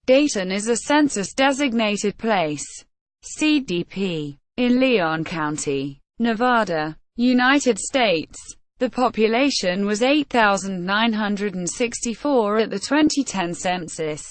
Dayton is a census-designated place, CDP, in Lyon County, Nevada, United States. The population was 8,964 at the 2010 census.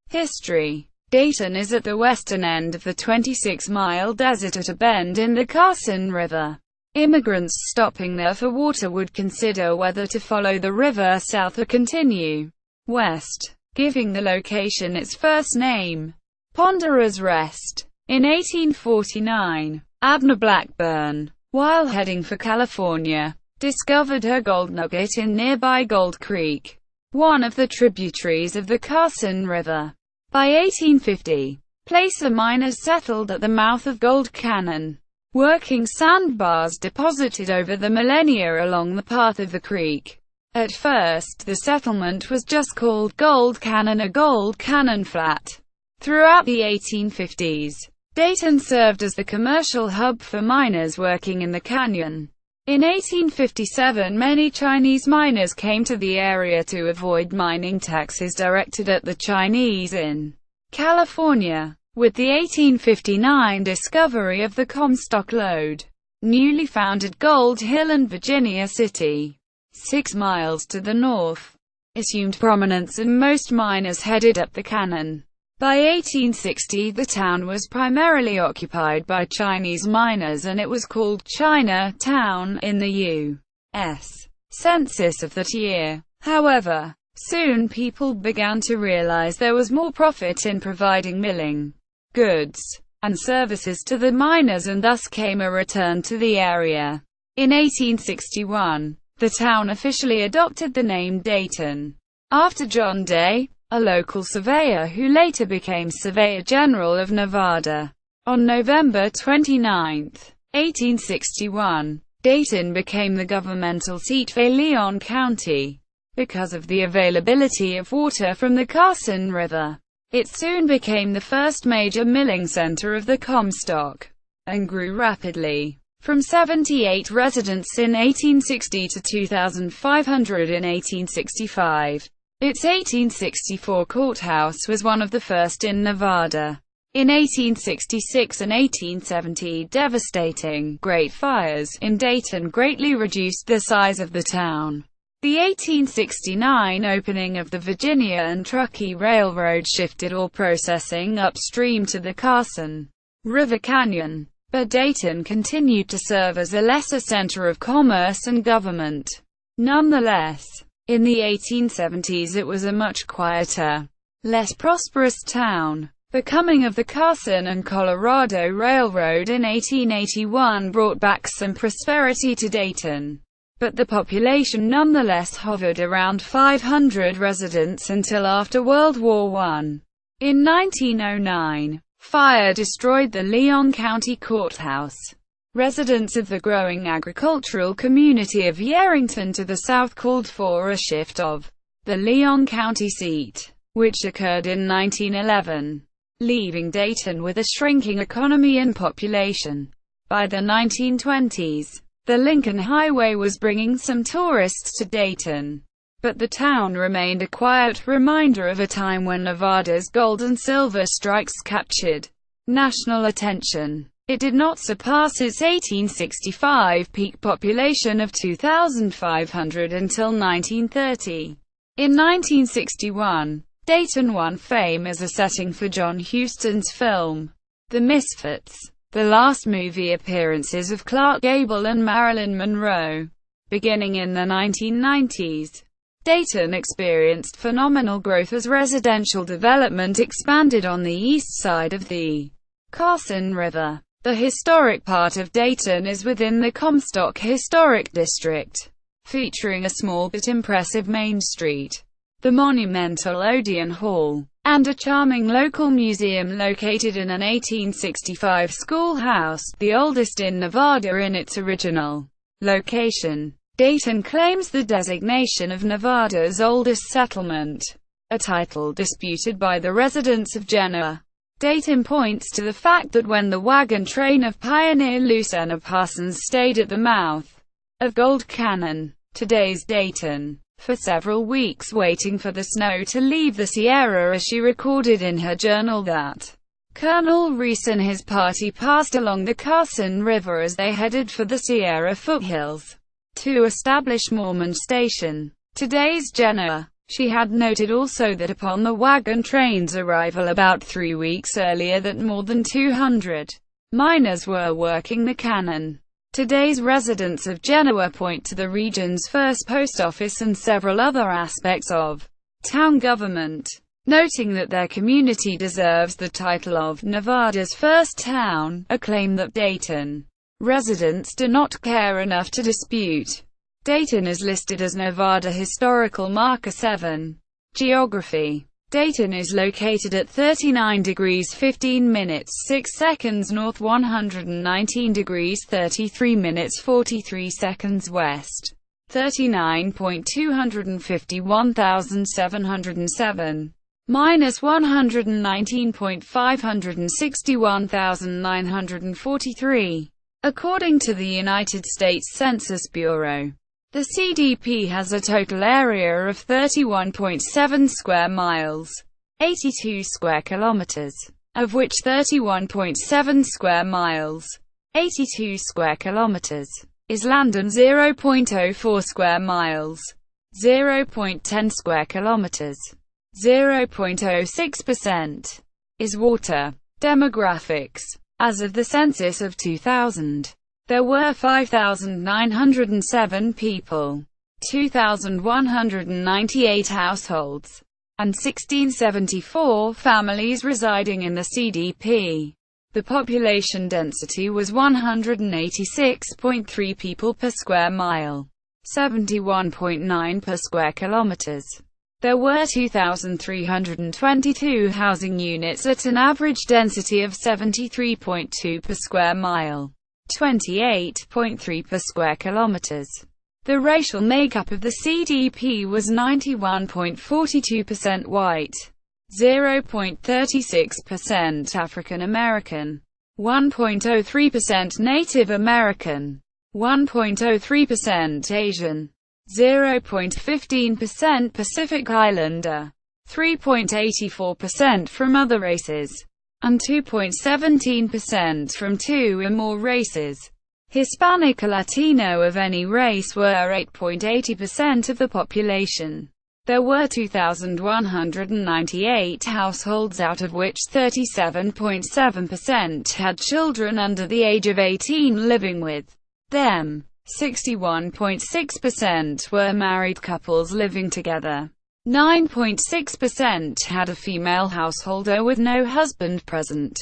History: Dayton is at the western end of the 26-mile desert at a bend in the Carson River. Immigrants stopping there for water would consider whether to follow the river south or continue west, giving the location its first name, Ponderer's Rest. In 1849, Abner Blackburn, while heading for California, discovered her gold nugget in nearby Gold Creek, one of the tributaries of the Carson River. By 1850, placer miners settled at the mouth of Gold Canyon, working sandbars deposited over the millennia along the path of the creek. At first, the settlement was just called Gold Canyon or Gold Canyon Flat. Throughout the 1850s, Dayton served as the commercial hub for miners working in the canyon. In 1857, many Chinese miners came to the area to avoid mining taxes directed at the Chinese in California. With the 1859 discovery of the Comstock Lode, newly founded Gold Hill and Virginia City, 6 miles to the north, assumed prominence and most miners headed up the canyon. By 1860, the town was primarily occupied by Chinese miners and it was called Chinatown in the U.S. Census of that year. However, soon people began to realize there was more profit in providing milling, goods, and services to the miners, and thus came a return to the area. In 1861, the town officially adopted the name Dayton, after John Day, a local surveyor who later became Surveyor General of Nevada. On November 29, 1861, Dayton became the governmental seat for Lyon County. Because of the availability of water from the Carson River, it soon became the first major milling center of the Comstock, and grew rapidly. From 78 residents in 1860 to 2,500 in 1865. Its 1864 courthouse was one of the first in Nevada. In 1866 and 1870, devastating Great Fires in Dayton greatly reduced the size of the town. The 1869 opening of the Virginia and Truckee Railroad shifted all processing upstream to the Carson River Canyon, but Dayton continued to serve as a lesser center of commerce and government. Nonetheless, in the 1870s it was a much quieter, less prosperous town. The coming of the Carson and Colorado Railroad in 1881 brought back some prosperity to Dayton, but the population nonetheless hovered around 500 residents until after World War I. In 1909, fire destroyed the Lyon County Courthouse. Residents of the growing agricultural community of Yerington to the south called for a shift of the Lyon County seat, which occurred in 1911, leaving Dayton with a shrinking economy and population. By the 1920s, the Lincoln Highway was bringing some tourists to Dayton, but the town remained a quiet reminder of a time when Nevada's gold and silver strikes captured national attention. It did not surpass its 1865 peak population of 2,500 until 1930. In 1961, Dayton won fame as a setting for John Huston's film, The Misfits, the last movie appearances of Clark Gable and Marilyn Monroe. Beginning in the 1990s, Dayton experienced phenomenal growth as residential development expanded on the east side of the Carson River. The historic part of Dayton is within the Comstock Historic District, featuring a small but impressive Main Street, the monumental Odeon Hall, and a charming local museum located in an 1865 schoolhouse, the oldest in Nevada in its original location. Dayton claims the designation of Nevada's oldest settlement, a title disputed by the residents of Genoa. Dayton points to the fact that when the wagon train of pioneer Lucena Parsons stayed at the mouth of Gold Canyon, today's Dayton, for several weeks waiting for the snow to leave the Sierra, as she recorded in her journal that Colonel Reese and his party passed along the Carson River as they headed for the Sierra foothills to establish Mormon Station. Today's Genoa. She had noted also that upon the wagon train's arrival about 3 weeks earlier that more than 200 miners were working the cannon. Today's residents of Genoa point to the region's first post office and several other aspects of town government, noting that their community deserves the title of Nevada's first town, a claim that Dayton residents do not care enough to dispute. Dayton is listed as Nevada Historical Marker 7. Geography. Dayton is located at 39 degrees 15 minutes 6 seconds north, 119 degrees 33 minutes 43 seconds west, 39.251,707, minus 119.561,943. According to the United States Census Bureau, the CDP has a total area of 31.7 square miles, 82 square kilometers, of which 31.7 square miles, 82 square kilometers, is land and 0.04 square miles, 0.10 square kilometers, 0.06%, is water. Demographics. As of the census of 2000, there were 5,907 people, 2,198 households, and 1,674 families residing in the CDP. The population density was 186.3 people per square mile, 71.9 per square kilometers. There were 2,322 housing units at an average density of 73.2 per square mile, 28.3 per square kilometers. The racial makeup of the CDP was 91.42% white, 0.36% African American, 1.03% Native American, 1.03% Asian, 0.15% Pacific Islander, 3.84% from other races, and 2.17% from 2 or more races. Hispanic or Latino of any race were 8.80% of the population. There were 2,198 households, out of which 37.7% had children under the age of 18 living with them. 61.6% were married couples living together. 9.6% had a female householder with no husband present,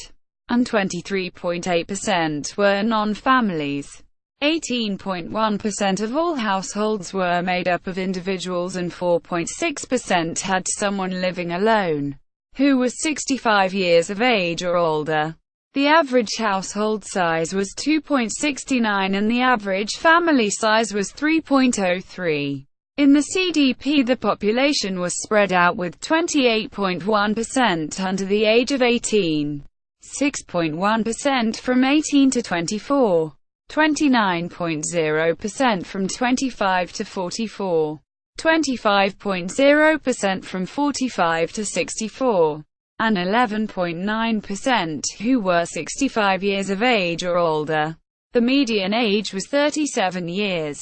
and 23.8% were non-families. 18.1% of all households were made up of individuals, and 4.6% had someone living alone, who was 65 years of age or older. The average household size was 2.69 and the average family size was 3.03. In the CDP, the population was spread out, with 28.1% under the age of 18, 6.1% from 18 to 24, 29.0% from 25 to 44, 25.0% from 45 to 64, and 11.9% who were 65 years of age or older. The median age was 37 years.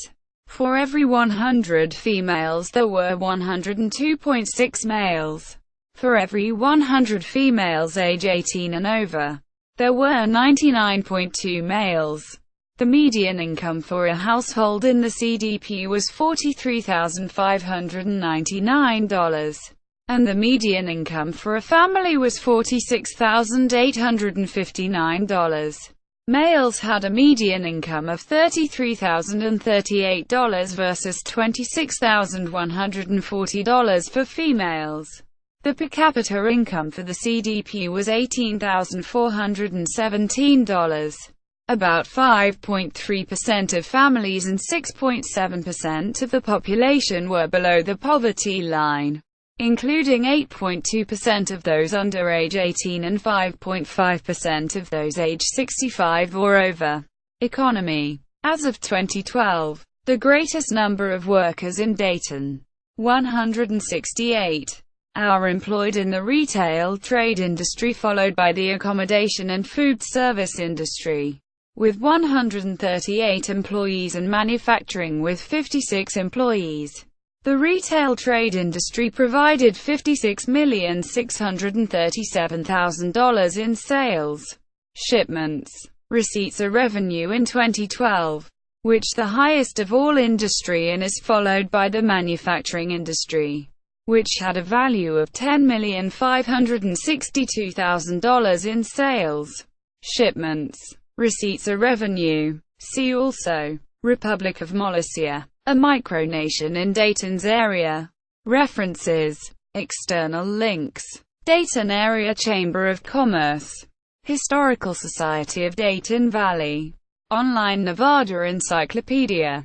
For every 100 females there were 102.6 males. For every 100 females age 18 and over, there were 99.2 males. The median income for a household in the CDP was $43,599. And the median income for a family was $46,859. Males had a median income of $33,038 versus $26,140 for females. The per capita income for the CDP was $18,417. About 5.3% of families and 6.7% of the population were below the poverty line, including 8.2% of those under age 18 and 5.5% of those age 65 or over. Economy. As of 2012, the greatest number of workers in Dayton 168 are employed in the retail trade industry, followed by the accommodation and food service industry, with 138 employees, and manufacturing with 56 employees. The retail trade industry provided $56,637,000 in sales, shipments, receipts or revenue in 2012, which the highest of all industry, and is followed by the manufacturing industry, which had a value of $10,562,000 in sales, shipments, receipts or revenue. See also Republic of Molossia, a micronation in Dayton's area. References. External links. Dayton Area Chamber of Commerce. Historical Society of Dayton Valley. Online Nevada Encyclopedia.